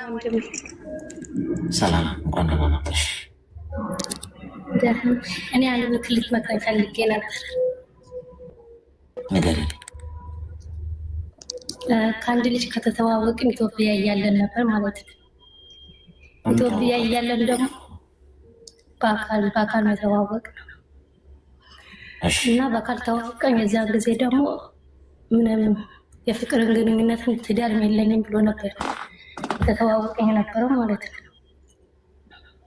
ወንድም ሰላም እንኳን ደህና መጣሽ። እኔ አንድ ምክር ልትመክረኝ ፈልጌ ነበር። ንገሪኝ። ከአንድ ልጅ ከተተዋወቅን ኢትዮጵያ እያለን ነበር ማለት ነው። ኢትዮጵያ እያለን ደግሞ በአካል ነው የተዋወቅነው እና በአካል ተዋወቀን። የዛን ጊዜ ደግሞ ምንም የፍቅርን ግንኙነትን ትዳር የለኝም ብሎ ነበር ከተዋወቀኝ የነበረው ማለት ነው።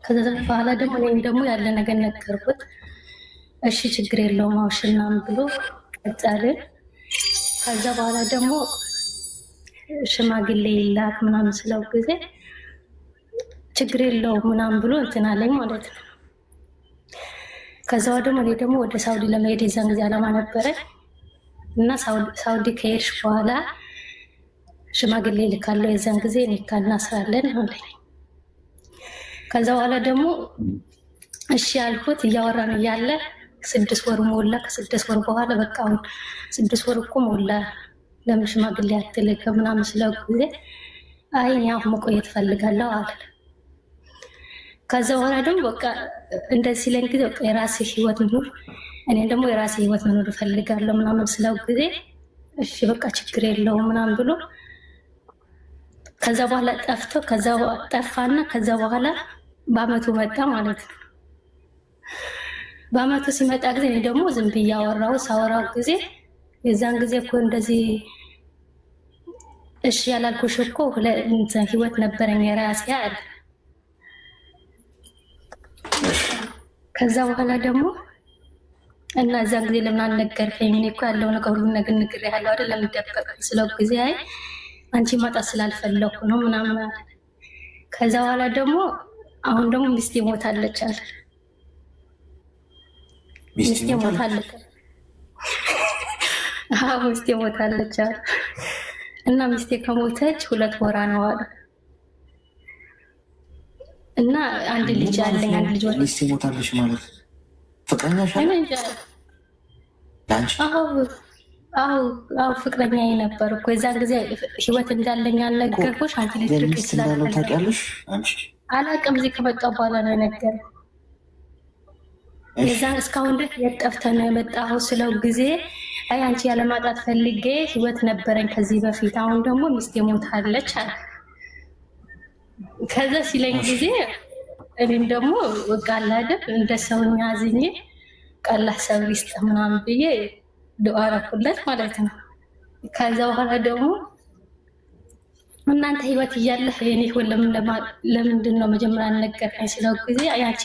ከዛ በኋላ ደግሞ እኔም ደግሞ ያለ ነገር ነገርኩት። እሺ ችግር የለውም አውሽናም ብሎ ቀጠልን። ከዛ በኋላ ደግሞ ሽማግሌ ይላክ ምናምን ስለው ጊዜ ችግር የለውም ምናምን ብሎ እንትን አለኝ ማለት ነው። ከዛ ደግሞ እኔ ደግሞ ወደ ሳውዲ ለመሄድ የዛን ጊዜ አላማ ነበረ እና ሳውዲ ከሄድሽ በኋላ ሽማግሌ ልካለው የዛን ጊዜ ኒካ እናስራለን አለኝ። ከዛ በኋላ ደግሞ እሺ ያልኩት እያወራን እያለ 6 ወር ሞላ። ከ6 ወር በኋላ በቃ አሁን 6 ወር እኮ ሞላ ለምን ሽማግሌ አትልክ ምናምን ስለው ጊዜ አይ እኔ አሁን መቆየት ፈልጋለሁ አለ። ከዛ በኋላ ደግሞ በቃ እንደዚህ ለን ጊዜ በቃ የራሴ ህይወት ኑር፣ እኔ ደግሞ የራሴ ህይወት መኖር እፈልጋለሁ ምናምን ስለው ጊዜ እሺ በቃ ችግር የለውም ምናምን ብሎ ከዛ በኋላ ጠፋና ከዛ በኋላ በአመቱ መጣ ማለት ነው። በአመቱ ሲመጣ ጊዜ እኔ ደግሞ ዝም ብዬ ሳወራው ጊዜ የዛን ጊዜ እኮ እንደዚህ እሺ ያላልኩሽ እኮ ህይወት ነበረኝ የራሴ አለ። ከዛ በኋላ ደግሞ እና እዛን ጊዜ ለምን አልነገርከኝ? እኔ እኮ ያለው ነገር ሁሉ ነገር ነግሬሃለሁ አይደል? ለምን ደበቅክ ስለው ጊዜ አይ አንቺ ማጣት ስላልፈለኩ ነው ምናምን አለ። ከዛ በኋላ ደግሞ አሁን ደግሞ ሚስቴ ሞታለች አለ። ሚስቴ ሞታለች አዎ ሚስቴ ሞታለች አለ። እና ሚስቴ ከሞተች 2 ወራ ነው አለ። እና አንድ ልጅ አለኝ። አንድ ልጅ ወጣ። ሚስቴ ሞታለች ማለት ፍቅረኛሽ አለ? አዎ ፍቅረኛ ነበር እኮ የዛን ጊዜ ህይወት እንዳለኝ አልነገርኩሽ? አንቺ ልጅ ልጅ ስላለው ታውቂያለሽ? አንቺ አላውቅም። እዚህ ከመጣሁ በኋላ ነው የነገረኝ። የዛን እስካሁን ድረስ የጠፍተህ ነው የመጣኸው ስለው ጊዜ አይ አንቺ ያለማጣት ፈልጌ ህይወት ነበረኝ ከዚህ በፊት፣ አሁን ደግሞ ሚስቴ ሞታለች አለ። ከዛ ሲለኝ ጊዜ እኔም ደግሞ ወቃላ አይደል እንደ ሰውኛ አዝኜ ቀላህ ሰብር ይስጥህ ምናምን ብዬ ዱዓ አደረኩለት ማለት ነው። ከዛ በኋላ ደግሞ እናንተ ህይወት እያለህ የኔ ህይወት ለምንድን ነው መጀመሪያ አልነገርከኝ ስለው ጊዜ ያቺ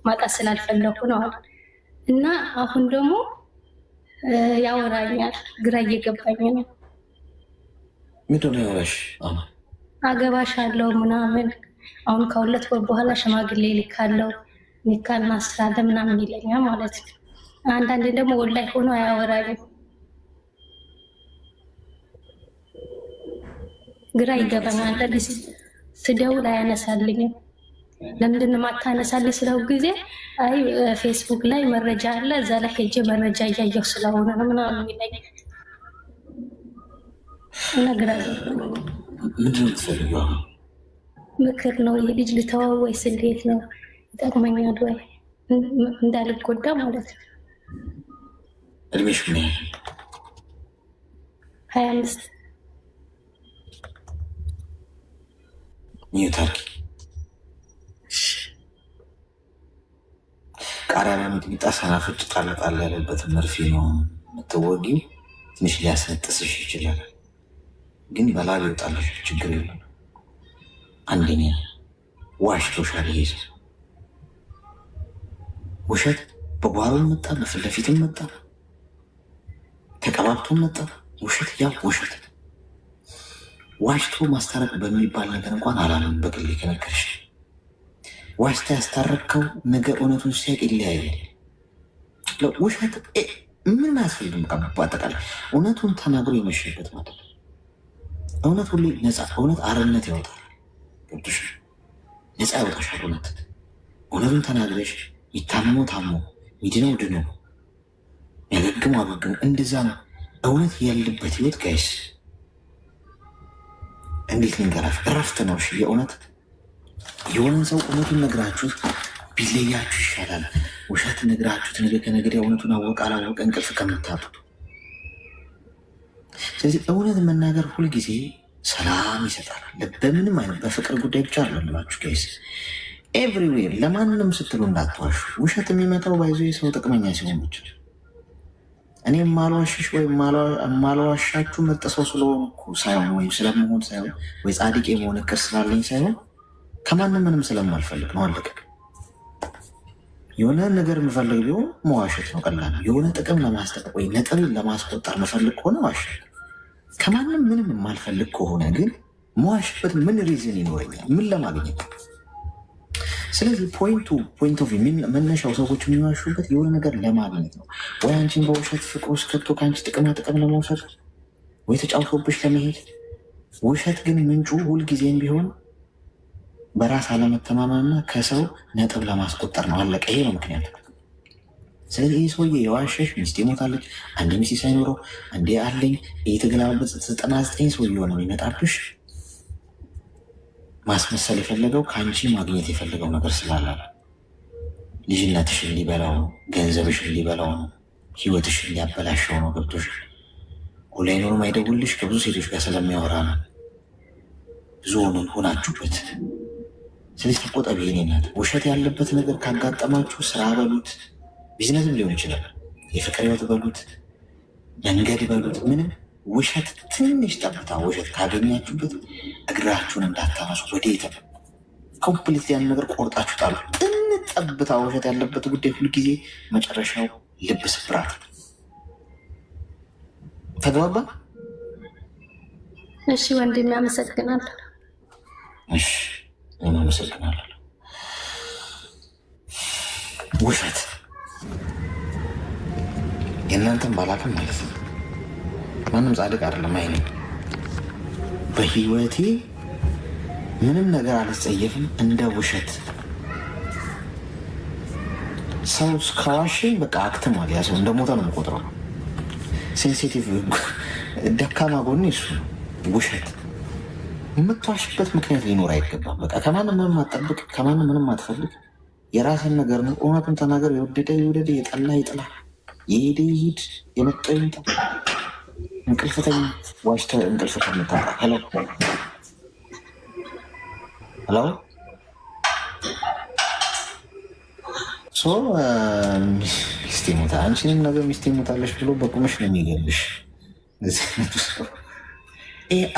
ማጣት ስላልፈለኩ ነው አለ። እና አሁን ደግሞ ያወራኛል፣ ግራ እየገባኝ ነው። ምንድን ነው ያወራሽ? አገባሻለሁ ምናምን አሁን ከ2 ወር በኋላ ሽማግሌ ልካለው ኒካ እናስራለን ምናምን ይለኛል ማለት ነው። አንዳንዴ ደግሞ ወላሂ ሆኖ አያወራኝም፣ ግራ ይገባኛል። አንዳንዴ ስደውል አያነሳልኝም። ለምንድን ነው የማታነሳልኝ ስለው ጊዜ አይ ፌስቡክ ላይ መረጃ አለ እዛ ላይ ሄጄ መረጃ እያየሁ ስለሆነ ነው ምናምን ይለኛል። እና ግራ ምንድን ነው የምትፈልጊው? ምክር ነው። ይህ ልጅ ልተወው ወይስ እንዴት ነው? ይጠቅመኛል ወይ እንዳልጎዳ ማለት ነው። እድሜሽ ምን ያህል? 25 ኒውታርኪ ቃሪያ በሚጥሚጣ ሰናፍጭ ጣል ጣል ያለበትን መርፌ ነው የምትወጊው። ትንሽ ሊያስነጥስሽ ይችላል፣ ግን በላብ ይወጣልሽ፣ ችግር የለም። አንደኛ ዋሽቶሻል። ይሄ ውሸት በጓሮም መጣ፣ በፊት ለፊትም መጣ፣ ተቀባብቶም መጣ። ውሸት ያው ውሸት። ዋሽቶ ማስታረቅ በሚባል ነገር እንኳን አላምን። በግሌ ከነገርሽ ዋሽታ ያስታረቅከው ነገ እውነቱን ሲያቅ ይለያያል። ውሸት ምን አያስፈልግም። በአጠቃላይ እውነቱን ተናግሮ የመሸበት ማለት ነው። እውነት ሁሌ ነፃ፣ እውነት አርነት ያወጣል። ገብቶሽ ነፃ ያወጣሻል። እውነቱን ተናግረሽ ይታመመው ታሞ ሚድነው ድኖ ያገግሙ አገግሙ። እንደዛ ነው እውነት ያለበት ህይወት ጋይስ። እንዴት ልንገራችሁ? እረፍት ነው። እሺ የእውነት የሆነን ሰው እውነቱን ነግራችሁት ቢለያችሁ ይሻላል። ውሸት ነግራችሁት ነገ ከነገ እውነቱን አወቀ አላወቀ እንቅልፍ ከምታጡ። ስለዚህ እውነት መናገር ሁልጊዜ ሰላም ይሰጣል። በምንም አይነት በፍቅር ጉዳይ ብቻ አለላችሁ ጋይስ፣ ኤቭሪዌር ለማንም ስትሉ እንዳትዋሹ። ውሸት የሚመጣው ባይዞ የሰው ጥቅመኛ ሲሆን ብቻ። እኔ ማልዋሽሽ ወይም ማልዋሻችሁ ምርጥ ሰው ስለሆንኩ ሳይሆን ወይም ስለመሆን ሳይሆን ወይ ጻድቅ የመሆን እቅር ስላለኝ ሳይሆን ከማንም ምንም ስለማልፈልግ ነው። አለቀ። የሆነ ነገር የምፈልግ ቢሆን መዋሸት ነው፣ ቀላል ነው። የሆነ ጥቅም ለማስጠቀቅ ወይ ነጥብን ለማስቆጠር መፈልግ ከሆነ ዋሽ። ከማንም ምንም የማልፈልግ ከሆነ ግን መዋሽበት ምን ሪዝን ይኖረኛል? ምን ለማግኘት? ስለዚህ ፖይንት ኦፍ መነሻው ሰዎች የሚዋሹበት የሆነ ነገር ለማግኘት ነው። ወይ አንቺን በውሸት ፍቅር ውስጥ ከቶ ከአንቺ ጥቅማ ጥቅም ለመውሰድ ወይ ተጫውቶብሽ ለመሄድ። ውሸት ግን ምንጩ ሁልጊዜም ቢሆን በራስ አለመተማመንና ከሰው ነጥብ ለማስቆጠር ነው። አለቀ። ይሄ ነው ምክንያት። ስለዚህ ይህ ሰውዬ የዋሸሽ ሚስቴ ሞታለች፣ አንዴ ሚስቴ ሳይኖረው አንዴ አለኝ እየተገላበጥ 99 ሰው እየሆነ የሚመጣብሽ ማስመሰል የፈለገው ከአንቺ ማግኘት የፈለገው ነገር ስላለ ልጅነትሽን ሊበላው ነው፣ ገንዘብሽን ሊበላው ነው፣ ህይወትሽን ሊያበላሸው ነው። ገብቶሽ ኦንላይኑንም አይደውልሽ ከብዙ ሴቶች ጋር ስለሚያወራ ነው። ብዙ ሆናችሁበት። ስለዚህ ተቆጠቢ የኔ እናት። ውሸት ያለበት ነገር ካጋጠማችሁ ስራ በሉት፣ ቢዝነስም ሊሆን ይችላል፣ የፍቅር ህይወት በሉት፣ መንገድ በሉት፣ ምንም ውሸት ትንሽ ጠብታ ውሸት ካገኛችሁበት እግራችሁን እንዳታነሱ። ወዴትም ኮምፕሊት ያን ነገር ቆርጣችሁ ጣሉ። ትንሽ ጠብታ ውሸት ያለበት ጉዳይ ሁልጊዜ መጨረሻው ልብ ስብራት። ተግባባ? እሺ ወንድሜ አመሰግናለሁ። እሺ አመሰግናለሁ። ውሸት የእናንተን ባላቅም ማለት ነው። ማንም ጻድቅ አይደለም። አይኔ በህይወቴ ምንም ነገር አልጸየፍም እንደ ውሸት። ሰው ከዋሸኝ በቃ አክትሟል። ያ ሰው እንደሞተ ነው የምቆጥረው። ሴንሲቲቭ ደካማ ጎኔ እሱ ነው። ውሸት የምትዋሽበት ምክንያት ሊኖር አይገባም። በቃ ከማንም ምንም አትጠብቅ፣ ከማንም ምንም አትፈልግ። የራስን ነገር ነው። እውነቱን ተናገር። የወደደ ይውደድ፣ የጠላ ይጥላ፣ የሄደ ይሂድ፣ የመጣ ይምጣ። እንቅልፍተኛ ዋሽተህ እንቅልፍ ከምታጣ። ሄሎ ሚስቴ ሞታ አንቺንም ነገር ሚስቴ ሞታለች ብሎ በቁምሽ ነው የሚገልሽ።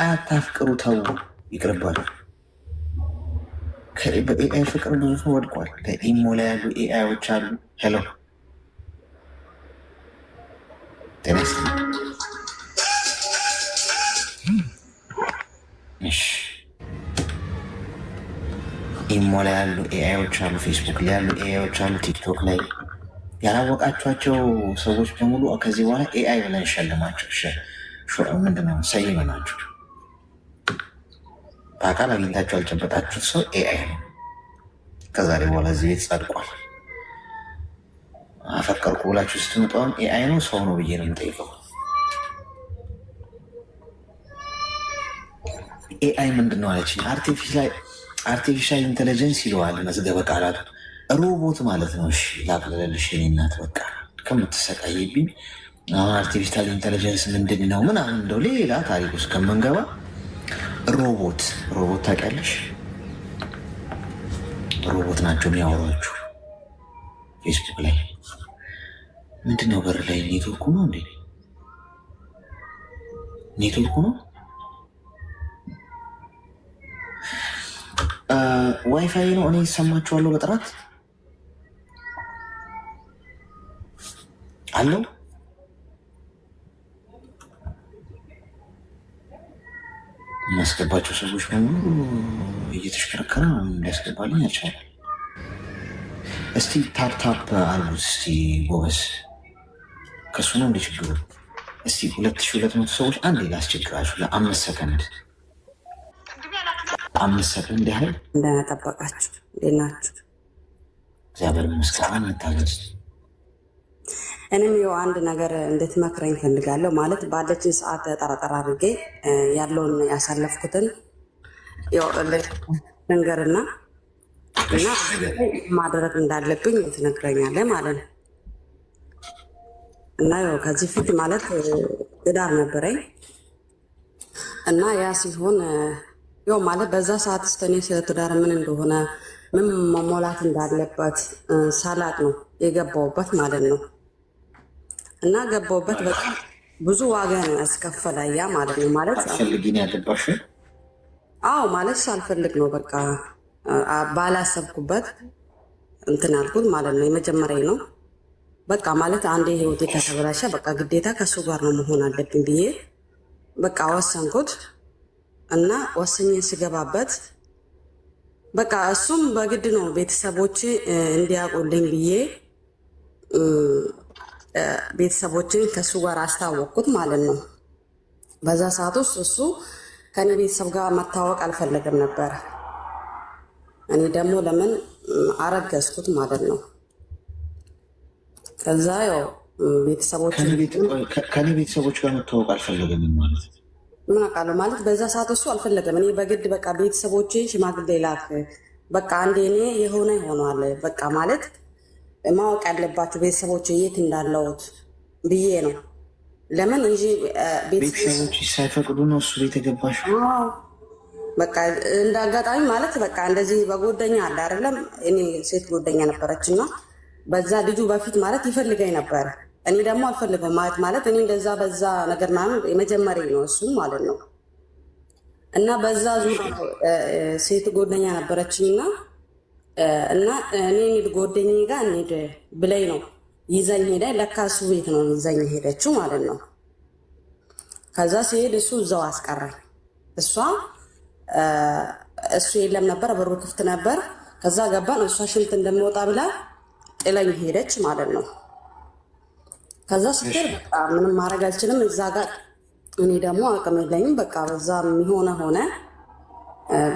አታፍቅሩ፣ ተው፣ ይቅርባል። በኤአይ ፍቅር ብዙ ሰው ወድቋል። ከኢሞ ላይ ያሉ ኤአይዎች አሉ። ሄሎ ጤና ይስጥልኝ። ኢሞ ላይ ያሉ ኤአይዎች አሉ። ፌስቡክ ላይ ያሉ ኤአይዎች አሉ። ቲክቶክ ላይ ያላወቃቸኋቸው ሰዎች በሙሉ ከዚህ በኋላ ኤአይ ብለን ሸልማቸው። ምንድነው ሰይመናቸው። በአካል አግኝታችሁ ያልጨበጣችሁት ሰው ኤአይ ነው። ከዛሬ በኋላ እዚህ ቤት ጸድቋል። አፈቀርኩ ብላችሁ ስትመጣውን ኤአይ ነው ሰው ነው ብዬ ነው የምጠይቀው። ኤአይ ምንድን ነው አለች። አርቲፊሻል ኢንቴሊጀንስ ይለዋል መዝገበ ቃላቱ። ሮቦት ማለት ነው። እሺ ላቅለለልሽ የኔ እናት፣ በቃ ከምትሰቃይብኝ አሁን አርቲፊሻል ኢንቴሊጀንስ ምንድን ነው ምናምን እንደው ሌላ ታሪክ ውስጥ ከምንገባ ሮቦት ታውቂያለሽ? ሮቦት ናቸው የሚያወሯችሁ። ፌስቡክ ላይ ምንድን ነው በር ላይ ኔትወርኩ ነው እንዴ? ኔትወርኩ ነው። ዋይፋይ ነው። እኔ ይሰማችኋለሁ በጥራት አለው። የሚያስገባቸው ሰዎች በሙሉ እየተሽከረከረ ነው እንዲያስገባልኝ አልቻለም። እስቲ ታፕታፕ አሉት። እስቲ ጎበዝ፣ ከሱ ነው እንደ ችግሩ። እስቲ 2200 ሰዎች አንዴ ላስቸግራችሁ ለ5 ሰከንድ 5 ሰከንድ ያህል እንደጠበቃችሁ። እንዴት ናችሁ? እግዚአብሔር ይመስገን። እንታገዝ። እኔም ይኸው አንድ ነገር እንድትመክረኝ ፈልጋለሁ። ማለት ባለችን ሰዓት ጠረጠር አድርጌ ያለውን ያሳለፍኩትን ያው ልንገርና እና ማድረግ እንዳለብኝ ትነግረኛለህ ማለት ነው። እና ያው ከዚህ ፊት ማለት ትዳር ነበረኝ እና ያ ሲሆን ያው ማለት በዛ ሰዓት እኔ ስለ ትዳር ምን እንደሆነ ምን መሞላት እንዳለበት ሳላቅ ነው የገባውበት ማለት ነው። እና ገባውበት በጣም ብዙ ዋጋ ነው ያስከፈለ ያ ማለት ነው። ማለት አልፈልጊን ያገባሽ? አዎ ማለት ሳልፈልግ ነው በቃ ባላሰብኩበት እንትን አልኩት ማለት ነው። የመጀመሪያ ነው በቃ ማለት አንዴ ህይወቴ ከተበላሸ በቃ ግዴታ ከሱ ጋር ነው መሆን አለብኝ ብዬ በቃ ወሰንኩት እና ወሰኜ ስገባበት በቃ እሱም በግድ ነው ቤተሰቦች እንዲያውቁልኝ ብዬ ቤተሰቦችን ከሱ ጋር አስታወቅኩት ማለት ነው። በዛ ሰዓት ውስጥ እሱ ከኔ ቤተሰብ ጋር መታወቅ አልፈለገም ነበር። እኔ ደግሞ ለምን አረገዝኩት ማለት ነው። ከዛ ያው ቤተሰቦች ከኔ ቤተሰቦች ጋር መታወቅ አልፈለገም ማለት ምን አውቃለሁ ማለት በዛ ሰዓት እሱ አልፈለገም። እኔ በግድ በቃ ቤተሰቦች ሽማግሌ ላክ በቃ አንዴ እኔ የሆነ ይሆነዋል በቃ ማለት ማወቅ ያለባቸው ቤተሰቦች የት እንዳለሁት ብዬ ነው። ለምን እንጂ ቤተሰቦች ሳይፈቅዱ ነው እሱ ቤት የገባሽ? በቃ እንደ አጋጣሚ ማለት በቃ እንደዚህ በጎደኛ አለ አይደለም። እኔ ሴት ጎደኛ ነበረች እና በዛ ልጁ በፊት ማለት ይፈልገኝ ነበር። እኔ ደግሞ አልፈልገው ማለት እኔ እንደዛ በዛ ነገር ምናምን የመጀመሪያ ነው እሱም ማለት ነው። እና በዛ ዙር ሴት ጎደኛ ነበረችኝ እና እኔ ጎደኛ ጋር እንሂድ ብለኝ ነው ይዘኝ ሄደ። ለካ እሱ ቤት ነው ይዘኝ ሄደችው ማለት ነው። ከዛ ሲሄድ እሱ እዛው አስቀራኝ። እሱ የለም ነበር፣ በሩ ክፍት ነበር። ከዛ ገባን። እሷ ሽንት እንደሚወጣ ብላ ጥለኝ ሄደች ማለት ነው። ከዛ ስትል በቃ ምንም ማድረግ አልችልም እዛ ጋር እኔ ደግሞ አቅም የለኝም። በቃ በዛ የሚሆነ ሆነ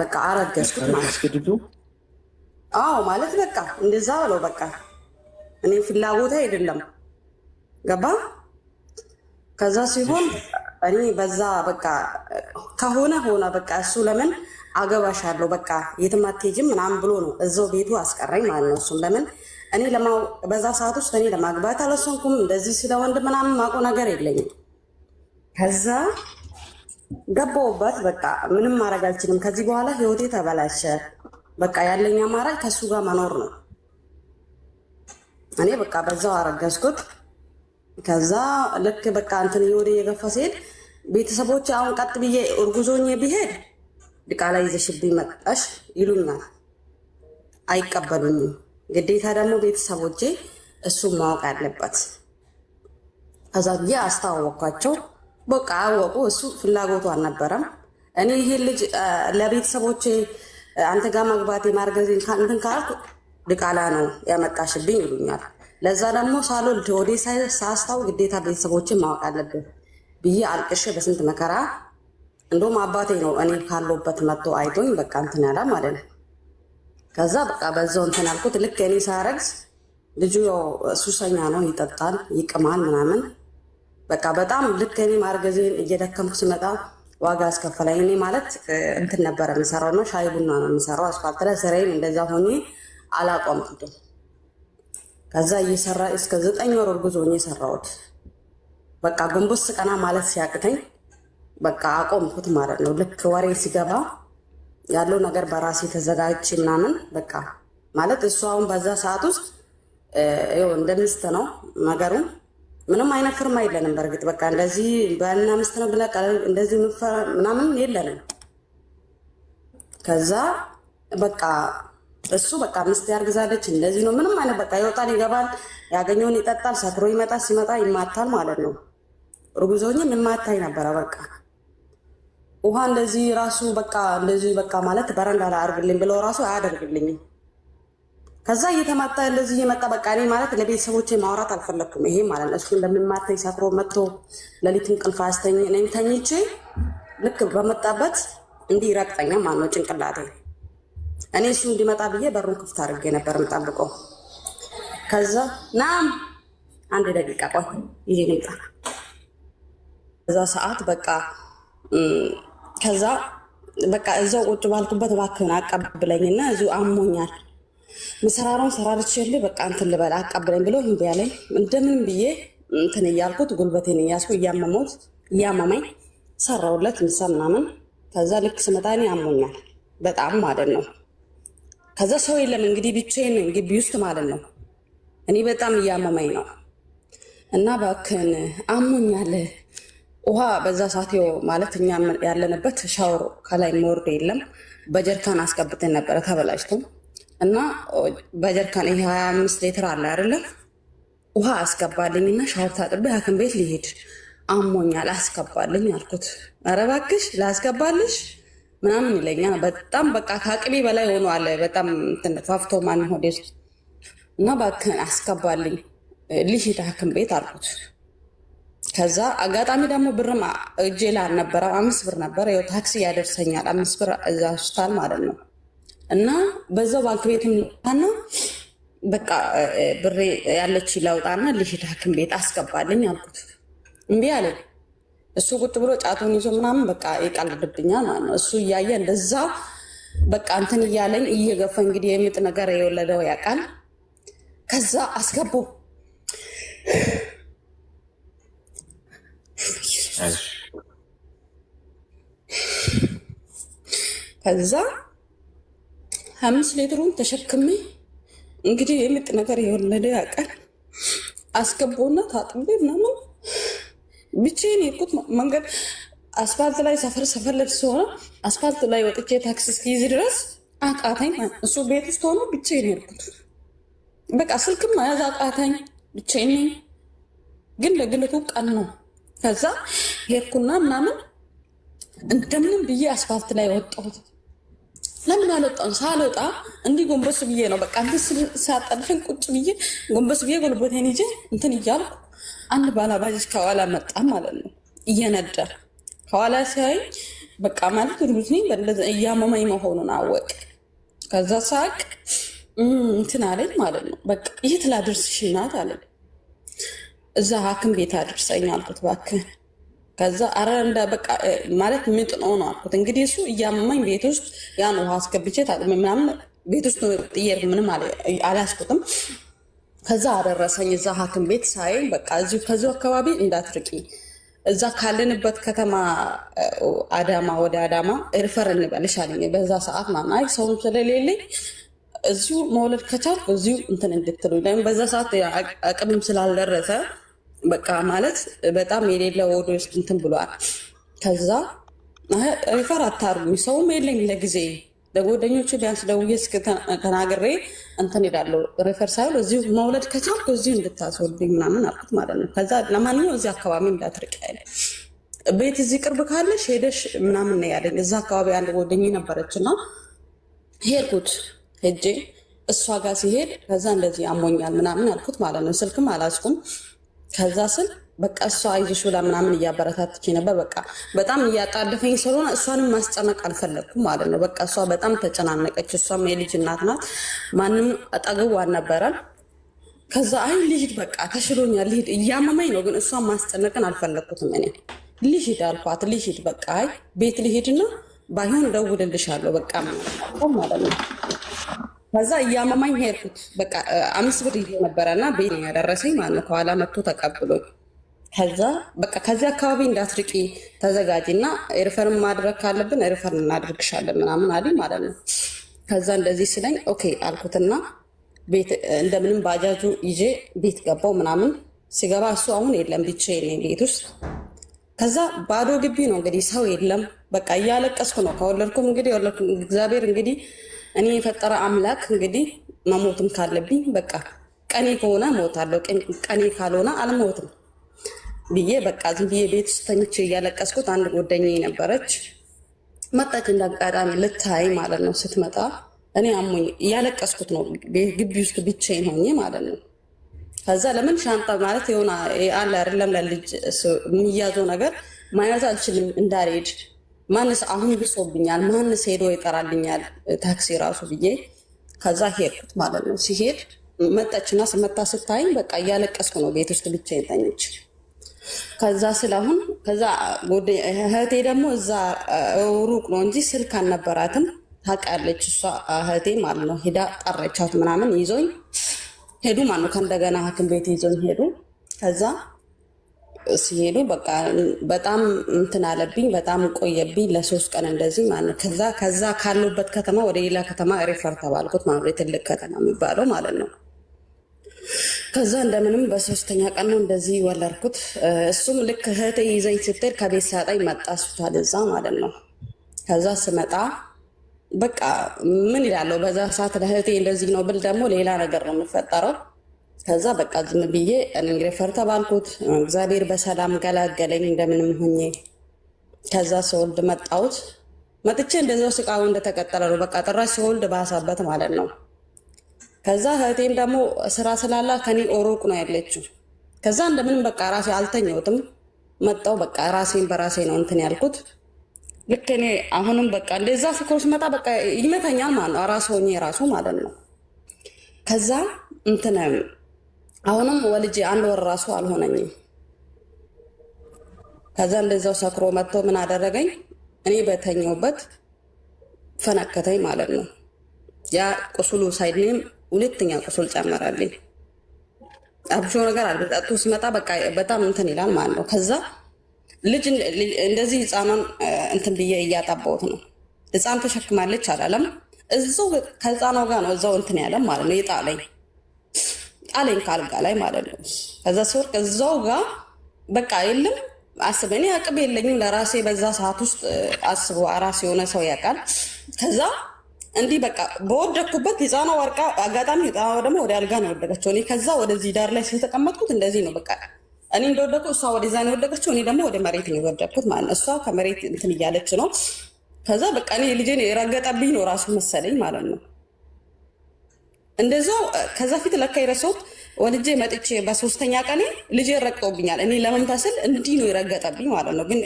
በቃ አረገዝኩት ማለት ነው። አዎ ማለት በቃ እንደዛ ብለው በቃ እኔ ፍላጎት አይደለም ገባ። ከዛ ሲሆን እኔ በዛ በቃ ከሆነ ሆነ በቃ እሱ ለምን አገባሻለሁ በቃ የትም አትሄጂም ምናምን ብሎ ነው እዛው ቤቱ አስቀረኝ ማለት ነው። እሱም ለምን እኔ በዛ ሰዓት ውስጥ እኔ ለማግባት አልወሰንኩም። እንደዚህ ስለ ወንድ ምናምን ማቆ ነገር የለኝም። ከዛ ገባሁበት በቃ ምንም ማድረግ አልችልም። ከዚህ በኋላ ህይወቴ ተበላሸ። በቃ ያለኝ አማራጭ ከሱ ጋር መኖር ነው። እኔ በቃ በዛው አረገዝኩት። ከዛ ልክ በቃ እንትን ህይወቴ የገፋ ሲሄድ ቤተሰቦች አሁን ቀጥ ብዬ እርጉዞኜ ቢሄድ ድቃላ ይዘሽብኝ መጣሽ ይሉኛል፣ አይቀበሉኝም። ግዴታ ደግሞ ቤተሰቦቼ እሱን ማወቅ አለበት። ከዛ ብዬ አስተዋወቅኳቸው። በቃ አወቁ። እሱ ፍላጎቱ አልነበረም። እኔ ይሄ ልጅ ለቤተሰቦቼ አንተ ጋር መግባት የማርገዜን እንትን ካልኩ ድቃላ ነው ያመጣሽብኝ ይሉኛል። ለዛ ደግሞ ሳልወልድ ወደ ሳስታው ግዴታ ቤተሰቦችን ማወቅ አለብን ብዬ አልቅሼ በስንት መከራ እንደውም አባቴ ነው እኔ ካለሁበት መጥቶ አይቶኝ በቃ እንትን ያለ ማለት ነው። ከዛ በቃ በዛው እንትን አልኩት። ልክ እኔ ሳረግዝ ልጁ ሱሰኛ ነው፣ ይጠጣል፣ ይቅማል ምናምን በቃ በጣም ልክ እኔ ማርገዜን እየደከምኩ ሲመጣ ዋጋ አስከፈለኝ። እኔ ማለት እንትን ነበረ የምሰራው ነው፣ ሻይ ቡና ነው የምሰራው አስፋልት ላይ ስራዬን እንደዛ ሆኜ አላቆምኩትም። ከዛ እየሰራ እስከ 9 ወር እርጉዝ ሆኜ የሰራሁት በቃ ጎንበስ ቀና ማለት ሲያቅተኝ በቃ አቆምኩት ማለት ነው። ልክ ወሬ ሲገባ ያለው ነገር በራሴ ተዘጋጅ ምናምን በቃ ማለት እሱ አሁን በዛ ሰዓት ውስጥ እንደ ሚስት ነው ነገሩ። ምንም አይነት ፍርማ የለንም። በእርግጥ በቃ እንደዚህ ባልና ሚስት ነው ብለህ እንደዚህ ምናምን የለንም። ከዛ በቃ እሱ በቃ ሚስት ያርግዛለች እንደዚህ ነው ምንም አይነት በቃ ይወጣል ይገባል፣ ያገኘውን ይጠጣል፣ ሰክሮ ይመጣል፣ ሲመጣ ይማታል ማለት ነው። እርጉዞኝም የማታይ ነበረ በቃ ውሃ እንደዚህ ራሱ በቃ እንደዚህ በቃ ማለት በረንዳ ላይ አድርግልኝ ብለው ራሱ አያደርግልኝም። ከዛ እየተማታ እንደዚህ እየመጣ በቃ እኔ ማለት ለቤተሰቦቼ ማውራት አልፈለግኩም። ይሄ ማለት ነው እሱ እንደሚማታኝ ሰክሮ መጥቶ ሌሊት እንቅልፍ አያስተኛኝም። ተኝቼ ልክ በመጣበት እንዲህ ይረግጠኛል ማለት ነው ጭንቅላቴ። እኔ እሱ እንዲመጣ ብዬ በሩን ክፍት አድርጌ ነበር የምጠብቀው። ከዛ ናም አንድ ደቂቃ ቆይ ይሄ ልምጣ። ከዛ ሰዓት በቃ ከዛ በቃ እዛው ቁጭ ባልኩበት እባክህን አቀብለኝና እዚሁ አሞኛል ምሰራራውን ሰራርቼልህ በቃ እንትን ልበል አቀብለኝ ብሎ እምቢ አለኝ። እንደምንም ብዬ እንትን እያልኩት ጉልበቴን እያስኩ እያመመኝ ሰራውለት ምሳ ምናምን። ከዛ ልክ ስመጣ እኔ አሞኛል በጣም ማለት ነው። ከዛ ሰው የለም እንግዲህ ብቻዬን ግቢ ውስጥ ማለት ነው። እኔ በጣም እያመመኝ ነው እና እባክህን አሞኛል ውሃ በዛ ሰዓት ማለት እኛ ያለንበት ሻወር ከላይ መወርድ የለም። በጀርካን አስገብተን ነበረ ተበላሽቶ እና በጀርካን ይሄ 25 ሊትር አለ አይደለ? ውሃ አስገባልኝና ሻወር ታጥቤ ሐኪም ቤት ሊሄድ አሞኛል አስገባልኝ አልኩት። ኧረ እባክሽ ላስገባልሽ ምናምን ይለኛል። በጣም በቃ ከአቅሜ በላይ ሆኗል። በጣም ፋፍቶ ማን ሆዴ እና እባክህን አስገባልኝ ልሂድ ሐኪም ቤት አልኩት። ከዛ አጋጣሚ ደግሞ ብርም እጄ ላይ አልነበረም። 5 ብር ነበር። ያው ታክሲ ያደርሰኛል 5 ብር እዛ ሆስፒታል ማለት ነው። እና በዛው ባንክ ቤት እና በቃ ብሬ ያለች ላውጣና ልሂድ ሐኪም ቤት አስገባልኝ አልኩት። እምቢ አለኝ። እሱ ቁጭ ብሎ ጫቱን ይዞ ምናምን በቃ ይቀልድብኛል ማለት ነው። እሱ እያየ እንደዛ በቃ እንትን እያለኝ እየገፋ እንግዲህ የምጥ ነገር የወለደው ያውቃል። ከዛ አስገባው። ከዛ 5 ሊትሩን ተሸክሜ እንግዲህ የምጥ ነገር የወለደ ያውቃል። አስገባውና ታጥቤ ምናምን ብቻዬን የሄድኩት መንገድ አስፋልት ላይ ሰፈር ልብስ ሆነ አስፋልት ላይ ወጥቼ ታክሲ እስኪይዝ ድረስ አቃተኝ። እሱ ቤት ውስጥ ሆኖ ብቻዬን ሄድኩት። በቃ ስልክም መያዝ አቃተኝ። ብቻዬን ነኝ፣ ግን ለግለቱ ቀን ነው። ከዛ ሄድኩና ምናምን እንደምንም ብዬ አስፋልት ላይ ወጣሁት። ለምን አልወጣሁም? ሳልወጣ እንዲህ ጎንበስ ብዬ ነው በቃ እንትን ሳጠልፈኝ ቁጭ ብዬ ጎንበስ ብዬ ጎልበቴን ይዤ እንትን እያልኩ አንድ ባላባጅ ከኋላ መጣ ማለት ነው እየነዳ። ከኋላ ሲያይ በቃ ማለት ሩዝ ነኝ እያመመኝ መሆኑን አወቅ። ከዛ ሳቅ እንትን አለኝ ማለት ነው። በቃ የት ላድርስሽ እናት አለኝ። እዛ ሐኪም ቤት አድርሰኝ አልኩት እባክህ። ከዛ አረ እንደ በቃ ማለት ምጥ ነው አልኩት። እንግዲህ እሱ እያመመኝ ቤት ውስጥ ያን ውሃ አስገብቼ ታጥሜ ምናምን ቤት ውስጥ ጥየር ምንም አላስኩትም። ከዛ አደረሰኝ እዛ ሐኪም ቤት ሳይኝ በቃ እዚሁ ከዚሁ አካባቢ እንዳትርቂ እዛ ካለንበት ከተማ አዳማ ወደ አዳማ ሪፈር እንበልሽ አለኝ። በዛ ሰዓት ማማ አይ ሰውም ስለሌለኝ እዚሁ መውለድ ከቻልኩ እዚሁ እንትን እንድትሉ ለምን በዛ ሰዓት አቅምም ስላልደረሰ በቃ ማለት በጣም የሌለ ወደ ውስጥ እንትን ብሏል። ከዛ ሪፈር አታርጉኝ ሰውም የለኝ ለጊዜ ለጓደኞቹ ቢያንስ ደውዬ እስከ ተናግሬ እንትን ሄዳለሁ። ሪፈር ሳይሆን እዚሁ መውለድ ከቻልኩ እዚሁ እንድታስወልዱኝ ምናምን አልኩት ማለት ነው። ከዛ ለማንኛውም እዚህ አካባቢ እንዳትርቅ ያለ ቤት እዚህ ቅርብ ካለሽ ሄደሽ ምናምን ነው ያለኝ። እዛ አካባቢ አንድ ጓደኛ ነበረች እና ሄድኩት። ሄጄ እሷ ጋር ሲሄድ ከዛ እንደዚህ አሞኛል ምናምን አልኩት ማለት ነው። ስልክም አላስኩም። ከዛ ስል በቃ እሷ አይዞሽ ብላ ምናምን እያበረታትች ነበር። በቃ በጣም እያጣደፈኝ ስለሆነ እሷንም ማስጨነቅ አልፈለግኩም ማለት ነው። በቃ እሷ በጣም ተጨናነቀች። እሷም የልጅ እናት ናት። ማንም አጠገቡ አልነበረም። ከዛ አይ ልሂድ በቃ ተሽሎኛል ልሂድ እያመመኝ ነው፣ ግን እሷን ማስጨነቅን አልፈለግኩትም። እኔ ልሂድ አልኳት። ልሂድ በቃ አይ ቤት ልሂድና ባይሆን እደውልልሻለሁ በቃ ማለት ነው። ከዛ እያመመኝ ሄድኩት። በቃ 5 ብር ይዤ ነበረና ቤት ያደረሰኝ ማለት ነው። ከኋላ መጥቶ ተቀብሎኝ ከዛ በቃ ከዚህ አካባቢ እንዳትርቂ ተዘጋጂና ሪፈር ማድረግ ካለብን ሪፈር እናደርግሻለን ምናምን አለኝ ማለት ነው። ከዛ እንደዚህ ስለኝ ኦኬ አልኩትና ቤት እንደምንም ባጃጁ ይዤ ቤት ገባው ምናምን። ሲገባ እሱ አሁን የለም ብቻዬን ነኝ ቤት ውስጥ። ከዛ ባዶ ግቢ ነው እንግዲህ ሰው የለም። በቃ እያለቀስኩ ነው። ከወለድኩም እንግዲህ እግዚአብሔር እንግዲህ እኔ የፈጠረ አምላክ እንግዲህ መሞትም ካለብኝ በቃ ቀኔ ከሆነ ሞታለሁ፣ ቀኔ ካልሆነ አልሞትም ብዬ በቃ ዝም ብዬ ቤት ውስጥ ተኝቼ እያለቀስኩት አንድ ጓደኛዬ ነበረች መጣች። እንደ አጋጣሚ ልታይ ማለት ነው። ስትመጣ እኔ አሞኝ እያለቀስኩት ነው ግቢ ውስጥ ብቻዬን ሆኜ ማለት ነው። ከዛ ለምን ሻንጣ ማለት የሆነ አለ አይደለም ለልጅ የሚያዘው ነገር ማያዝ አልችልም እንዳልሄድ ማንስ አሁን ብሶብኛል፣ ማንስ ሄዶ ይጠራልኛል ታክሲ ራሱ ብዬ ከዛ ሄድኩት ማለት ነው። ሲሄድ መጣችና ስመታ ስታይኝ በቃ እያለቀስኩ ነው ቤት ውስጥ ብቻዬን ተኝቼ። ከዛ ስለአሁን ከዛ እህቴ ደግሞ እዛ ሩቅ ነው እንጂ ስልክ አልነበራትም። ታውቃለች እሷ እህቴ ማለት ነው። ሄዳ ጠረቻት ምናምን ይዞኝ ሄዱ ማለት ነው። ከእንደገና ሐኪም ቤት ይዞኝ ሄዱ። ከዛ ሲሄዱ በቃ በጣም እንትን አለብኝ፣ በጣም ቆየብኝ ለ3 ቀን እንደዚህ ማለት ነው። ከዛ ካሉበት ከተማ ወደ ሌላ ከተማ ሪፈር ተባልኩት ማለት ነው። የትልቅ ከተማ የሚባለው ማለት ነው። ከዛ እንደምንም በ3ኛ ቀን ነው እንደዚህ ወለድኩት። እሱም ልክ እህቴ ይዘኝ ስትሄድ ከቤት ሳጣኝ መጣ ሆስፒታል እዛ ማለት ነው። ከዛ ስመጣ በቃ ምን ይላለሁ በዛ ሰዓት ለእህቴ እንደዚህ ነው ብል ደግሞ ሌላ ነገር ነው የሚፈጠረው። ከዛ በቃ ዝም ብዬ ሪፈር ተባልኩት። እግዚአብሔር በሰላም ገላገለኝ እንደምንም ሆኜ። ከዛ ስወልድ መጣሁት። መጥቼ እንደዛው ስቃው እንደተቀጠለ ነው። በቃ ጥራሽ ስወልድ ባሳበት ማለት ነው። ከዛ እህቴም ደግሞ ስራ ስላላ ከኔ ሩቅ ነው ያለችው። ከዛ እንደምንም በቃ ራሴ አልተኛሁትም። መጣሁ በቃ ራሴን በራሴ ነው እንትን ያልኩት። ልክ እኔ አሁንም በቃ እንደዛ ፍቅሩ ሲመጣ በቃ ይመተኛል ማለት ነው። ራስ ሆኜ ራሱ ማለት ነው። ከዛ እንትን አሁንም ወልጄ 1 ወር ራሱ አልሆነኝም። ከዛ እንደዛው ሰክሮ መጥቶ ምን አደረገኝ? እኔ በተኛውበት ፈነከተኝ ማለት ነው። ያ ቁስሉ ሳይድንም 2ኛ ቁስል ጨመረልኝ። አብሾ ነገር አልበጣጡ ሲመጣ በቃ በጣም እንትን ይላል ማለት ነው። ከዛ ልጅ እንደዚህ ህፃኗን እንትን ብዬ እያጠባሁት ነው። ህፃን ተሸክማለች አላለም። እዛው ከህፃኗ ጋር ነው እዛው እንትን ያለ ማለት ነው። ጣለኝ ካልጋ ላይ ማለት ነው። ከዛ ሲወርቅ እዛው ጋር በቃ የለም አስበ እኔ አቅም የለኝም ለራሴ በዛ ሰዓት ውስጥ አስቦ አራስ የሆነ ሰው ያውቃል። ከዛ እንዲህ በቃ በወደኩበት ህፃኗ ወርቃ አጋጣሚ ህፃኗ ደግሞ ወደ አልጋ ነው የወደቀችው። እኔ ከዛ ወደዚህ ዳር ላይ ስለተቀመጥኩት እንደዚህ ነው በቃ እኔ እንደወደኩ እሷ ወደዛ ነው የወደቀችው። እኔ ደግሞ ወደ መሬት ነው የወደቅኩት ማለት ነው። እሷ ከመሬት እንትን እያለች ነው። ከዛ በቃ እኔ ልጄን የረገጠብኝ ነው ራሱ መሰለኝ ማለት ነው። እንደዛው ከዛ ፊት ለካ የረሳሁት ወልጄ መጥቼ በ3ኛ ቀኔ ልጄ ረግጦብኛል። እኔ ለመምታስል እንዲህ ነው የረገጠብኝ ማለት ነው። ግን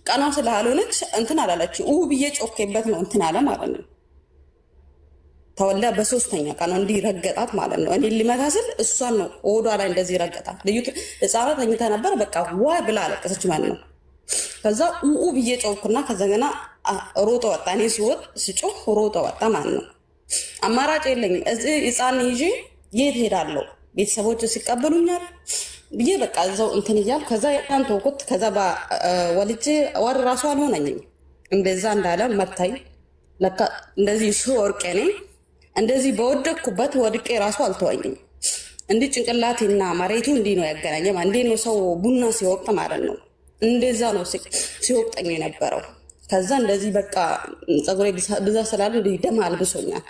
ቀኗ ስላልሆነች እንትን አላለች ብዬ ጮኬበት ነው እንትን አለ ማለት ነው። ተወልዳ በ3ኛ ቀን እንዲህ ረገጣት ማለት ነው። እኔ ሊመታስል እሷን ነው ሆዷ ላይ እንደዚህ ረገጣት። ልዩ ህፃኗ ተኝታ ነበር። በቃ ዋ ብላ አለቀሰች ማለት ነው። ከዛ ብዬ ጮኩና ከዛ ገና ሮጦ ወጣ። እኔ ስወጥ ስጮህ ሮጦ ወጣ ማለት ነው። አማራጭ የለኝም። እዚህ ህፃን ይዤ የት ሄዳለሁ? ቤተሰቦች ሲቀበሉኛል ብዬ በቃ እዛው እንትን እያል ከዛ ያን ተውኩት። ከዛ ወልጄ ወር ራሱ አልሆነኝም። እንደዛ እንዳለ መታኝ። ለካ እንደዚህ ስወርቅ እኔ እንደዚህ በወደቅኩበት ወድቄ ራሱ አልተወኝም። እንዲህ ጭንቅላቴና መሬቱ እንዲህ ነው ያገናኘ። እንዴ ነው ሰው ቡና ሲወቅጥ ማለት ነው። እንደዛ ነው ሲወቅጠኝ የነበረው። ከዛ እንደዚህ በቃ ፀጉሬ ብዛት ስላለ እንዲህ ደም አልብሶኛል።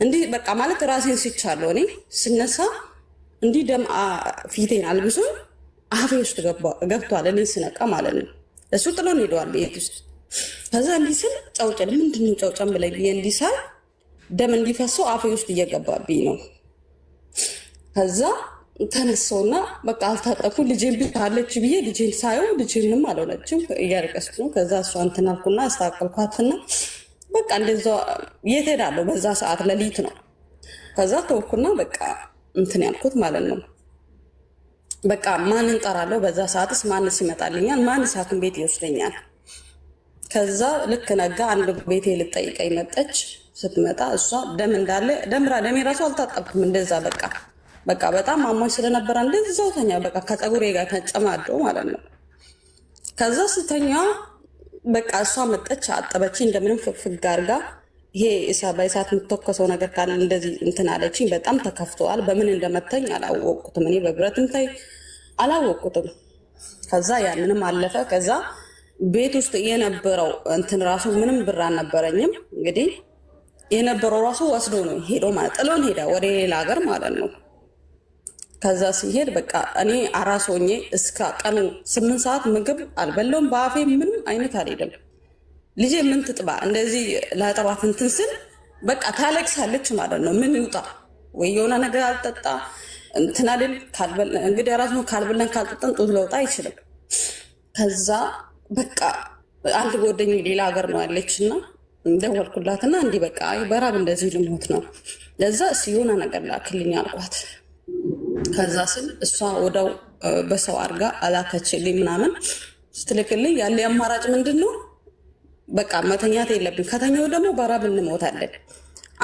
እንዲህ በቃ ማለት ራሴን ስቻለሁ። እኔ ስነሳ እንዲህ ደም ፊቴን አልብሶ አፌ ውስጥ ገብቷል። እኔ ስነቃ ማለት ነው። እሱ ጥሎን ሄደዋል ቤት ውስጥ። ከዛ እንዲህ ስል ጨውጨል ምንድነው ጨውጨም ብለኝ እንዲህ ሳይ ደም እንዲፈሰው አፌ ውስጥ እየገባብኝ ነው። ከዛ ተነሳውና በቃ አልታጠኩ ልጄን ብታለች ብዬ ልጄን ሳየው ልጄንም አልሆነችም፣ እያለቀስኩ ነው። ከዛ እሷ እንትን አልኩና አስተካከልኳትና በቃ እንደዛ የት ሄዳለሁ? በዛ ሰዓት ሌሊት ነው። ከዛ ተወኩና በቃ እንትን ያልኩት ማለት ነው። በቃ ማን እንጠራለሁ? በዛ ሰዓትስ ማንስ ይመጣልኛል? ማንስ ሐኪም ቤት ይወስደኛል? ከዛ ልክ ነጋ። አንድ ቤቴ ልጠይቀኝ መጠች። ስትመጣ እሷ ደም እንዳለ ደሜ ራሱ አልታጠብኩም። እንደዛ በቃ በጣም አሟኝ ስለነበረ እንደዛው ተኛ። በቃ ከፀጉሬ ጋር ተጨማዶ ማለት ነው። ከዛ ስተኛ በቃ እሷ መጠች፣ አጠበች እንደምንም ፍግፍግ አድርጋ። ይሄ በእሳት የምትተኮሰው ነገር ካለ እንደዚህ እንትን አለችኝ። በጣም ተከፍተዋል። በምን እንደመታኝ አላወቅኩትም። እኔ በብረትም ታይ አላወቅኩትም። ከዛ ያንንም አለፈ። ከዛ ቤት ውስጥ የነበረው እንትን ራሱ ምንም ብር አልነበረኝም። እንግዲህ የነበረው ራሱ ወስዶ ነው ሄዶ ማለት ጥሎን ሄዳ ወደ ሌላ ሀገር ማለት ነው። ከዛ ሲሄድ በቃ እኔ አራስ ሆኜ እስከ ቀኑ 8 ሰዓት ምግብ አልበለውም። በአፌ ምንም አይነት አልሄደም። ልጄ ምን ትጥባ እንደዚህ ላጠባት እንትን ስል በቃ ታለቅሳለች ማለት ነው። ምን ይውጣ ወይ የሆነ ነገር አልጠጣ እንትን አይደል እንግዲህ ራሱ ካልበለን ካልጠጣን ጡት ለውጣ አይችልም። ከዛ በቃ አንድ ጓደኛ ሌላ ሀገር ነው ያለችና እንደወልኩላትና እንዲህ በቃ በራብ እንደዚህ ልሞት ነው፣ ለዛ የሆነ ነገር ላክልኝ አልኳት። ከዛ ስል እሷ ወደው በሰው አድርጋ አላከችልኝ ምናምን ስትልክልኝ ያለ አማራጭ ምንድን ነው? በቃ መተኛት የለብኝ። ከተኛው ደግሞ በራብ እንሞታለን።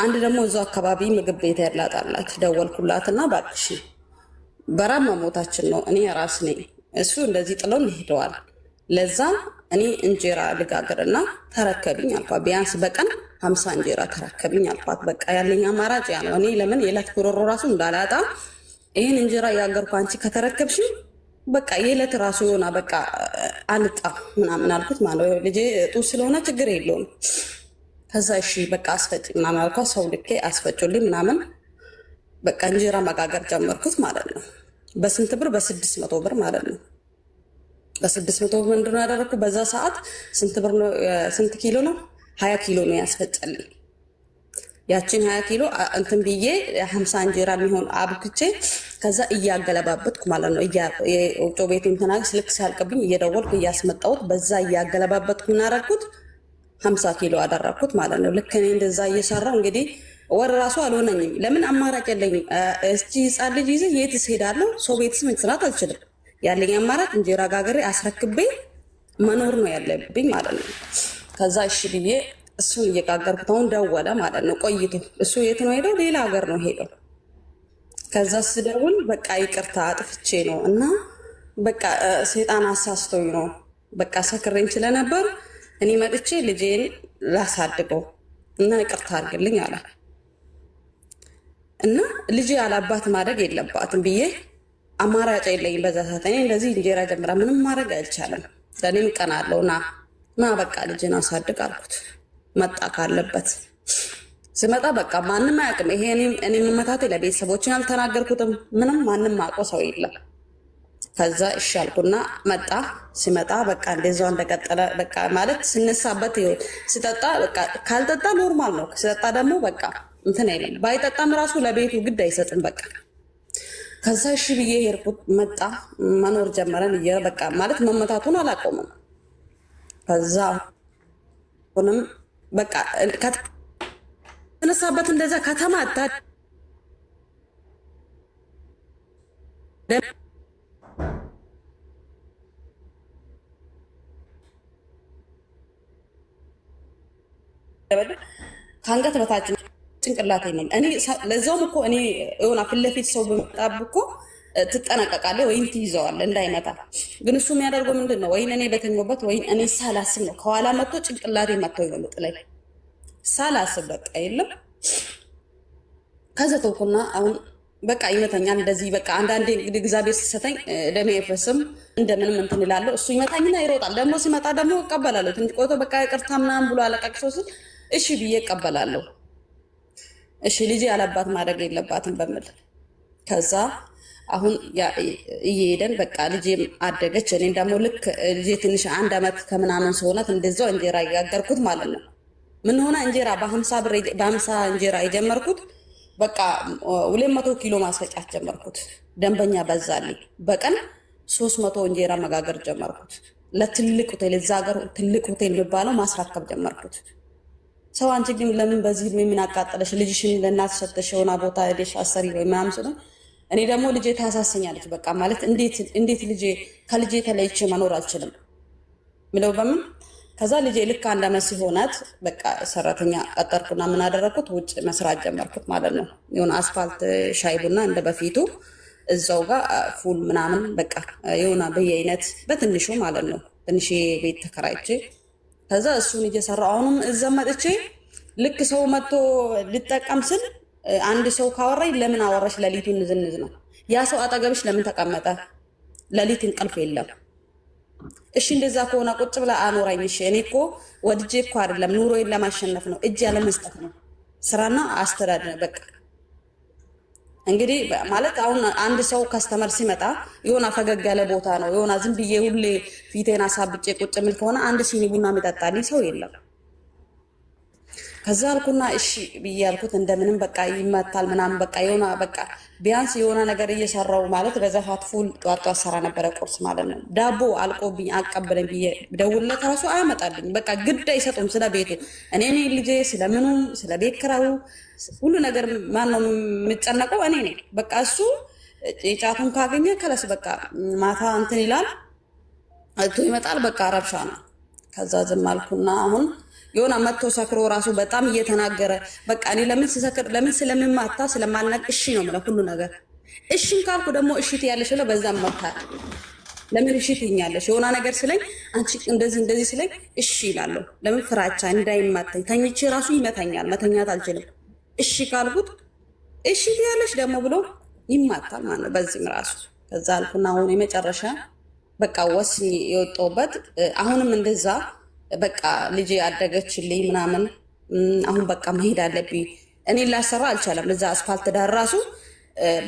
አንድ ደግሞ እዛው አካባቢ ምግብ ቤት ያላጣላት ደወልኩላትና እባክሽ በራብ መሞታችን ነው፣ እኔ ራስ ነኝ፣ እሱ እንደዚህ ጥለውን ሄደዋል። ለዛ እኔ እንጀራ ልጋግርና ተረከብኝ አልኳት። ቢያንስ በቀን 50 እንጀራ ተረከብኝ አልኳት። በቃ ያለኝ አማራጭ ያ ነው። እኔ ለምን የዕለት ጉሮሮ ራሱ እንዳላጣ ይህን እንጀራ እያገርኩ አንቺ ከተረከብሽ በቃ የዕለት ራሱ የሆና በቃ አልጣ ምናምን አልኩት። ማለት ልጄ ጡት ስለሆነ ችግር የለውም። ከዛ እሺ በቃ አስፈጭ ምናምን አልኳት። ሰው ልኬ አስፈጩልኝ ምናምን በቃ እንጀራ መጋገር ጀመርኩት ማለት ነው። በስንት ብር? በ600 ብር ማለት ነው። በ600 ብር ምንድን ነው ያደረግኩት? በዛ ሰዓት ስንት ብር ነው? ስንት ኪሎ ነው? 20 ኪሎ ነው ያስፈጨልኝ። ያችን 20 ኪሎ እንትን ብዬ 50 እንጀራ የሚሆን አብክቼ ከዛ እያገለባበትኩ ማለት ነው። የወፍጮ ቤቱ እንትና ስልክ ሲያልቅብኝ እየደወልኩ እያስመጣሁት በዛ እያገለባበትኩ እናደረግኩት 50 ኪሎ አደረግኩት ማለት ነው። ልክ እኔ እንደዛ እየሰራው እንግዲህ ወር ራሱ አልሆነኝም። ለምን አማራጭ የለኝም። እስቲ ህፃን ልጅ ይዘ የትስ ሄዳለሁ? ሰው ቤትስ መስራት አልችልም። ያለኝ አማራጭ እንጀራ ጋገሬ አስረክቤ መኖር ነው ያለብኝ ማለት ነው። ከዛ እሺ ብዬ እሱን እየጋገርኩት አሁን ደወለ ማለት ነው። ቆይቶ እሱ የት ነው ሄደው? ሌላ ሀገር ነው ሄደው። ከዛ ስደውል በቃ ይቅርታ አጥፍቼ ነው እና በቃ ሴጣን አሳስቶኝ ነው በቃ ሰክሬኝ ስለነበር እኔ መጥቼ ልጄን ላሳድገው እና ይቅርታ አድርግልኝ አለ እና ልጄ ያላባት ማድረግ የለባትም ብዬ አማራጭ የለኝም። በዛ ሰዓት እኔ እንደዚህ እንጀራ ጀምራ ምንም ማድረግ አልቻለም። ለእኔም ቀና አለው ና በቃ ልጄን አሳድግ አልኩት። መጣ ካለበት ስመጣ በቃ ማንም አያውቅም። ይሄ እኔ መመታቴ ለቤተሰቦችን አልተናገርኩትም። ምንም ማንም አውቀው ሰው የለም። ከዛ እሺ አልኩና መጣ። ሲመጣ በቃ እንደዛው እንደቀጠለ በቃ ማለት ስነሳበት ይሁን ስጠጣ በቃ ካልጠጣ ኖርማል ነው። ስጠጣ ደግሞ በቃ እንትን አይልም። ባይጠጣም ራሱ ለቤቱ ግድ አይሰጥም በቃ። ከዛ እሺ ብዬ ሄድኩት። መጣ መኖር ጀመረን። በቃ ማለት መመታቱን አላቆምም። ከዛ ሁንም በቃ ከተነሳበት እንደዛ ከተማታ ከአንገት በታች ጭንቅላቴ ነው። እኔ ለዛውም እኮ እኔ የሆነ ፊት ለፊት ሰው በመጣብ እኮ ትጠነቀቃለህ ወይም ትይዘዋለህ እንዳይመጣ። ግን እሱ የሚያደርገው ምንድን ነው? ወይን እኔ በተኛሁበት ወይም እኔ ሳላስብ ነው ከኋላ መጥቶ ጭንቅላቴ መጥቶ ነው ጥላይ ሳላስብ በቃ የለም። ከዛ ተውኩና አሁን በቃ ይመታኛል እንደዚህ በቃ አንዳንዴ እንግዲህ እግዚአብሔር ሲሰጠኝ ደሜ አይፈስም እንደምንም እንትን እላለሁ። እሱ ይመታኝና ይሮጣል። ደግሞ ሲመጣ ደግሞ እቀበላለሁ። ትንሽ ቆይቶ በቃ ይቅርታ ምናምን ብሎ አለቃቅሶ ስል እሺ ብዬ እቀበላለሁ። እሺ ልጄ ያለባት ማድረግ የለባትም በምል ከዛ አሁን እየሄደን በቃ ልጄም አደገች። እኔም ደግሞ ልክ ልጄ ትንሽ 1 ዓመት ከምናምን ሰውነት እንደዛው እንጀራ እያጋገርኩት ማለት ነው። ምን ሆነ እንጀራ በ50 እንጀራ የጀመርኩት በቃ 200 ኪሎ ማስፈጫት ጀመርኩት። ደንበኛ በዛልኝ። በቀን 300 እንጀራ መጋገር ጀመርኩት። ለትልቅ ሆቴል እዛ ሀገር ትልቅ ሆቴል የሚባለው ማስረከብ ጀመርኩት። ሰው አንቺ ግን ለምን በዚህ ምን አቃጠለሽ? ልጅሽን ለእናት ሰጠሽ የሆነ ቦታ ሄደሽ አሰሪ ወይ ምናምን ስለ እኔ ደግሞ ልጄ ታሳሰኛለች። በቃ ማለት እንዴት ልጄ ከልጄ ተለይቼ መኖር አልችልም ምለው በምን ከዛ ልጄ ልክ 1 ዓመት ሲሆናት በቃ ሰራተኛ ቀጠርኩና ምን አደረኩት? ውጭ መስራት ጀመርኩት ማለት ነው። የሆነ አስፋልት ሻይ ቡና እንደ በፊቱ እዛው ጋር ፉል ምናምን በቃ የሆነ በየአይነት በትንሹ ማለት ነው። ትንሽ ቤት ተከራይቼ ከዛ እሱን እየሰራሁ አሁንም እዛ መጥቼ ልክ ሰው መጥቶ ልጠቀም ስል አንድ ሰው ካወራኝ ለምን አወራሽ? ሌሊቱን ንዝንዝ ነው። ያ ሰው አጠገብሽ ለምን ተቀመጠ? ሌሊት እንቅልፍ የለም። እሺ እንደዛ ከሆነ ቁጭ ብላ አኖራኝ። እሺ እኔ እኮ ወድጄ እኮ አይደለም ኑሮዬን ለማሸነፍ ነው። እጅ ያለ መስጠት ነው ስራና አስተዳደር በቃ። እንግዲህ ማለት አሁን አንድ ሰው ከስተመር ሲመጣ የሆነ ፈገግ ያለ ቦታ ነው የሆነ ዝም ብዬ ሁሌ ፊቴን አሳብጬ ቁጭ ምል ከሆነ አንድ ሲኒ ቡና የሚጠጣልኝ ሰው የለም። ከዛ አልኩና እሺ ብዬ ያልኩት እንደምንም በቃ ይመታል ምናምን በቃ የሆነ በቃ ቢያንስ የሆነ ነገር እየሰራው ማለት በዛ ሰዓት ፉል ጧጧ ሰራ ነበረ ቁርስ ማለት ነው። ዳቦ አልቆብኝ አቀበለኝ ብዬ ደውልለት ራሱ አያመጣልኝ። በቃ ግድ አይሰጡም ስለ ቤቱ። እኔ ልጄ ስለምኑም ስለ ቤት ኪራዩ ሁሉ ነገር ማነው የምጨነቀው? እኔ ነኝ። በቃ እሱ ጫቱን ካገኘ ከለስ በቃ ማታ እንትን ይላል እቶ ይመጣል። በቃ ረብሻ ነው። ከዛ ዝም አልኩና አሁን የሆነ መጥቶ ሰክሮ ራሱ በጣም እየተናገረ በቃ እኔ ለምን ስሰክር ለምን ስለምማታ ስለማልነቅ እሺ ነው ማለት ሁሉ ነገር እሺን ካልኩ ደግሞ እሺ ትያለሽ ብለው በዛም መታል። ለምን እሺ ትኛለሽ? የሆነ ነገር ስለኝ አንቺ እንደዚህ ስለኝ እሺ ይላለሁ። ለምን ፍራቻ እንዳይማታኝ ተኝቼ ራሱ ይመታኛል። መተኛት አልችልም። እሺ ካልኩት እሺ ትያለሽ ደግሞ ብሎ ይማታል ማለት ነው። በዚህም ራሱ ከዛ አልኩና አሁን የመጨረሻ በቃ ወስኝ የወጣሁበት አሁንም እንደዛ በቃ ልጄ ያደገችልኝ ምናምን አሁን በቃ መሄድ አለብኝ። እኔ ላሰራ አልቻለም። እዛ አስፋልት ዳር ራሱ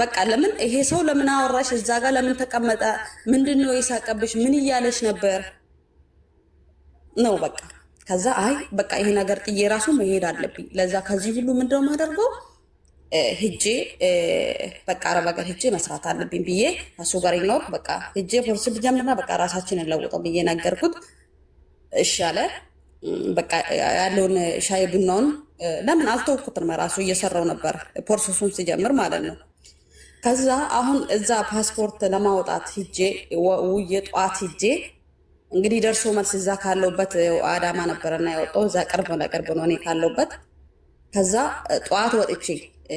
በቃ ለምን ይሄ ሰው ለምን አወራሽ? እዛ ጋር ለምን ተቀመጠ? ምንድነው የሳቀብሽ? ምን እያለሽ ነበር ነው በቃ። ከዛ አይ በቃ ይሄ ነገር ጥዬ ራሱ መሄድ አለብኝ። ለዛ ከዚህ ሁሉ ምንድነው የማደርገው? ሂጄ በቃ አረብ ሀገር ሂጄ መስራት አለብኝ ብዬ እሱ ጋር ይኖር በቃ ሂጄ ፖርስ ብጀምርና በቃ ራሳችንን ለውጠው ብዬ ነገርኩት። እሺ አለ። በቃ ያለውን ሻይ ቡናውን ለምን አልተውኩትም፣ ራሱ እየሰራው ነበር ፕሮሰሱን ሲጀምር ማለት ነው። ከዛ አሁን እዛ ፓስፖርት ለማውጣት ሂጄ ውዬ ጠዋት ሂጄ እንግዲህ ደርሶ መልስ እዛ ካለውበት አዳማ ነበረና ያወጣው እዛ ቅርብ ለቅርብ ነው እኔ ካለውበት። ከዛ ጠዋት ወጥቼ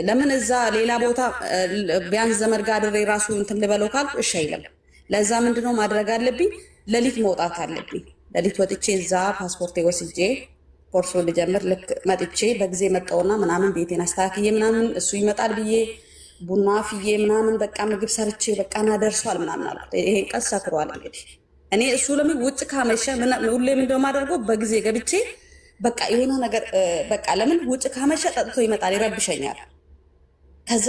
ለምን እዛ ሌላ ቦታ ቢያንስ ዘመድ ጋር አድሬ ራሱ እንትን ልበለው ካልኩ እሺ አይለም። ለዛ ምንድነው ማድረግ አለብኝ? ሌሊት መውጣት አለብኝ። ሌሊት ወጥቼ እዛ ፓስፖርት ወስጄ ፖርሶ ልጀምር። ልክ መጥቼ በጊዜ መጣውና ምናምን ቤቴን አስተካክዬ ምናምን እሱ ይመጣል ብዬ ቡና አፍዬ ምናምን በቃ ምግብ ሰርቼ በቃ ና ደርሷል ምናምን አልኩት። ይሄን ቀን ሰክሯል። እንግዲህ እኔ እሱ ለምን ውጭ ካመሸ ሁሌ ምንድነው ማደርገው? በጊዜ ገብቼ በቃ የሆነ ነገር በቃ ለምን ውጭ ካመሸ ጠጥቶ ይመጣል፣ ይረብሸኛል። ከዛ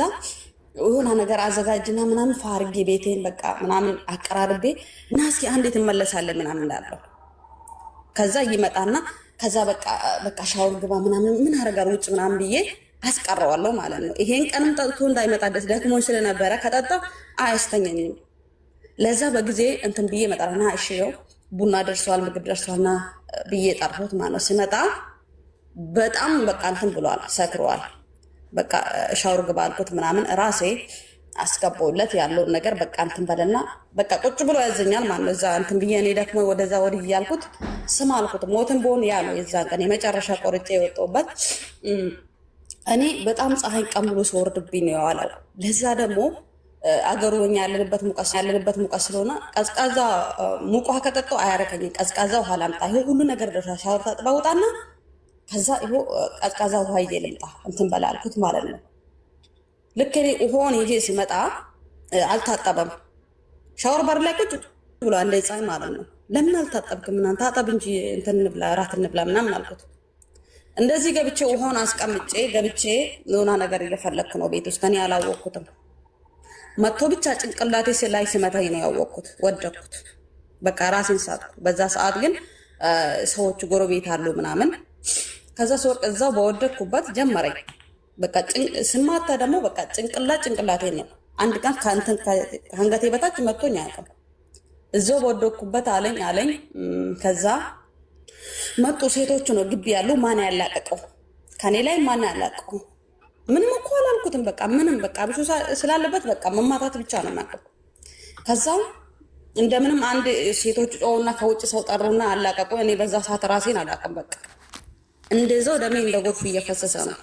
የሆነ ነገር አዘጋጅና ምናምን ፋርጌ ቤቴን በቃ ምናምን አቀራርቤ እና እስኪ አንዴ ትመለሳለን ምናምን እላለሁ። ከዛ ይመጣና ከዛ በቃ ሻወር ግባ ምናምን ምን አደርጋለሁ ውጭ ምናምን ብዬ አስቀረዋለሁ ማለት ነው። ይሄን ቀንም ጠጥቶ እንዳይመጣ ደክሞኝ ስለነበረ ከጠጣ አያስተኛኝም። ለዛ በጊዜ እንትን ብዬ መጣና እሺ ይኸው ቡና ደርሰዋል ምግብ ደርሰዋልና ብዬ ጠርቶት ማለት ነው። ሲመጣ በጣም በቃ እንትን ብሏል፣ ሰክሯል። በቃ ሻወር ግባ አልኩት ምናምን ራሴ አስገባውለት ያለውን ነገር በቃ እንትን በለና በቃ ቁጭ ብሎ ያዘኛል ማለት ነው። እዛ እንትን ብዬ እኔ ደግሞ ወደዛ ወዲህ እያልኩት ስም አልኩት ሞትን በሆን ያ ነው የዛን ቀን የመጨረሻ ቆርጬ የወጣሁበት። እኔ በጣም ፀሐይ ቀን ብሎ ሲወርድብኝ ነው የዋለው። ለዛ ደግሞ አገሩ ያለንበት ሙቀት ስለሆነ ቀዝቃዛ ሙቅ ውሃ ከጠጣሁ አያረከኝም። ቀዝቃዛ ውሃ ላምጣ፣ ይሄ ሁሉ ነገር ደርሳ ሻወር ታጥባ ውጣና ከዛ ይሄ ቀዝቃዛ ውሃ ይዤ ልምጣ እንትን በላ አልኩት ማለት ነው። ልክ እኔ ውሃውን ይዤ ሲመጣ አልታጠበም። ሻወር በር ላይ ቁጭ ብሎ አንደ ፀሐይ ማለት ነው። ለምን አልታጠብክም? ምናምን ታጠብ እንጂ እንትን እንብላ እራት እንብላ ምናምን አልኩት። እንደዚህ ገብቼ ውሃውን አስቀምጬ ገብቼ የሆነ ነገር እየፈለክ ነው ቤት ውስጥ እኔ አላወቅኩትም። መጥቶ ብቻ ጭንቅላቴ ላይ ሲመታኝ ነው ያወቅኩት። ወደኩት፣ በቃ ራሴን ሳትኩ። በዛ ሰዓት ግን ሰዎቹ ጎረቤት አሉ ምናምን። ከዛ ስወርቅ እዛው በወደኩበት ጀመረኝ። በቃ ስማታ ደግሞ በቃ ጭንቅላቴ ነው። አንድ ቀን ከአንገቴ በታች መጥቶኝ አያውቅም። እዛው በወደኩበት አለኝ። ከዛ መጡ ሴቶቹ ነው ግቢ ያሉ። ማን ያላቀቀው ከኔ ላይ ማን ያላቀቀው? ምንም እኮ አላልኩትም። በቃ ምንም በቃ ብሶ ስላለበት በቃ መማታት ብቻ ነው የማውቀው። ከዛው እንደምንም አንድ ሴቶች ጮውና ከውጭ ሰው ጠሩና አላቀቁ። እኔ በዛ ሰዓት ራሴን አላውቅም። በቃ እንደዛው ደሜ እንደ ጎርፍ እየፈሰሰ ነው።